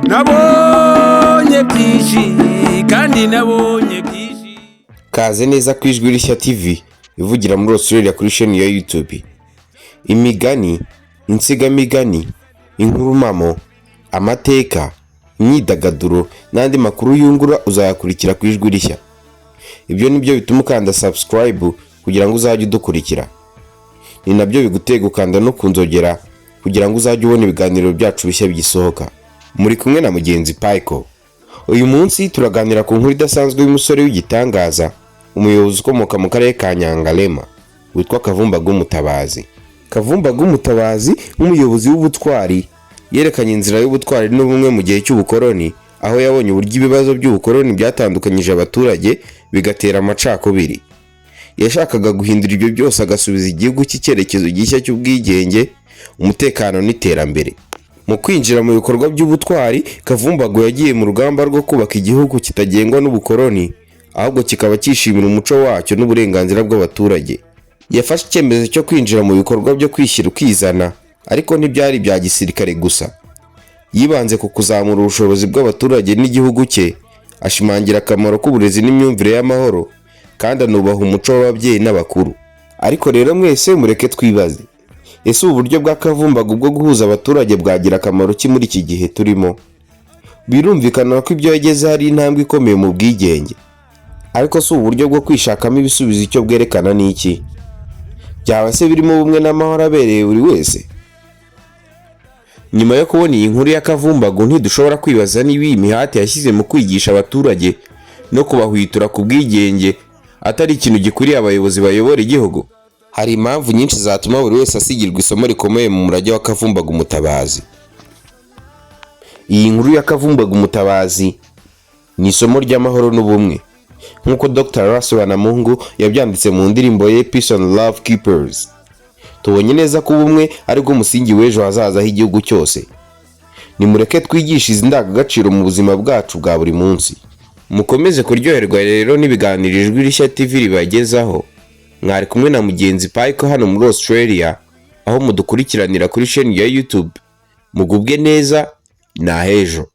nabonye byinshi kandi nabonye byinshi. Kaze neza ku Ijwi Rishya TV ivugira muri Australia kuri channel ya YouTube. Imigani, insigamigani, inkurumamo, amateka, imyidagaduro n'andi makuru yungura uzayakurikira ku Ijwi Rishya. Ibyo nibyo bituma ukanda subscribe kugira ngo uzajye udukurikira. Ni nabyo biguteye gukanda no kunzogera kugira ngo uzajye ubona ibiganiro byacu bishya bigisohoka. Muri kumwe na mugenzi Paiko. Uyu munsi turaganira ku nkuru idasanzwe y'umusore w'igitangaza, umuyobozi ukomoka mu karere ka Nyangalema witwa Kavumba Gumutabazi. Kavumba Gumutabazi nk'umuyobozi w'ubutwari yerekanye inzira y'ubutwari n'ubumwe mu gihe cy'ubukoroni, aho yabonye uburyo ibibazo by'ubukoroni byatandukanyije abaturage bigatera amacakubiri. Yashakaga guhindura ibyo byose agasubiza igihugu cy'icyerekezo gishya cy'ubwigenge, umutekano n'iterambere. Mu kwinjira mu bikorwa by'ubutwari, Kavumbago yagiye mu rugamba rwo kubaka igihugu kitagengwa n'ubukoroni, ahubwo kikaba cyishimira umuco wacyo n'uburenganzira bw'abaturage. Yafashe icyemezo cyo kwinjira mu bikorwa byo kwishyira ukizana, ariko ntibyari ibya gisirikare gusa. Yibanze ku kuzamura ubushobozi bw'abaturage n'igihugu cye, ashimangira akamaro k'uburezi n'imyumvire y'amahoro, kandi anubaha umuco w'ababyeyi n'abakuru. Ariko rero mwese mureke twibaze, ese uburyo bwa Kavumbago bwo guhuza abaturage bwagira akamaro ki muri iki gihe turimo? Birumvikana ko ibyo yageze hari intambwe ikomeye mu bwigenge, ariko si uburyo bwo kwishakamo ibisubizo icyo bwerekana n'iki? Byaba se birimo ubumwe n'amahoro abereye buri wese? Nyuma yo kubona iyi nkuru ya Kavumbago, ntidushobora kwibaza niba iyi mihati yashyize mu kwigisha abaturage no kubahwitura ku bwigenge atari ikintu gikwiriye abayobozi bayobora igihugu. Hari impamvu nyinshi zatuma buri wese asigirwa isomo rikomeye mu murage wa Kavumba Gumutabazi. Iyi nkuru ya Kavumba Gumutabazi ni isomo ry'amahoro n'ubumwe, nk'uko Dr. Russell Wanamungu yabyanditse mu ndirimbo ye Peace and Love Keepers. Tubonye neza ko ubumwe ari bwo musingi w'ejo hazaza h'igihugu cyose. Nimureke twigishe izi ndangagaciro mu buzima bwacu bwa buri munsi. Mukomeze kuryoherwa rero n'ibiganiro Ijwi Rishya TV ribagezaho. Mwari kumwe na mugenzi Paiko hano muri Australia, aho mudukurikiranira kuri channel ya YouTube. Mugubwe neza na hejo.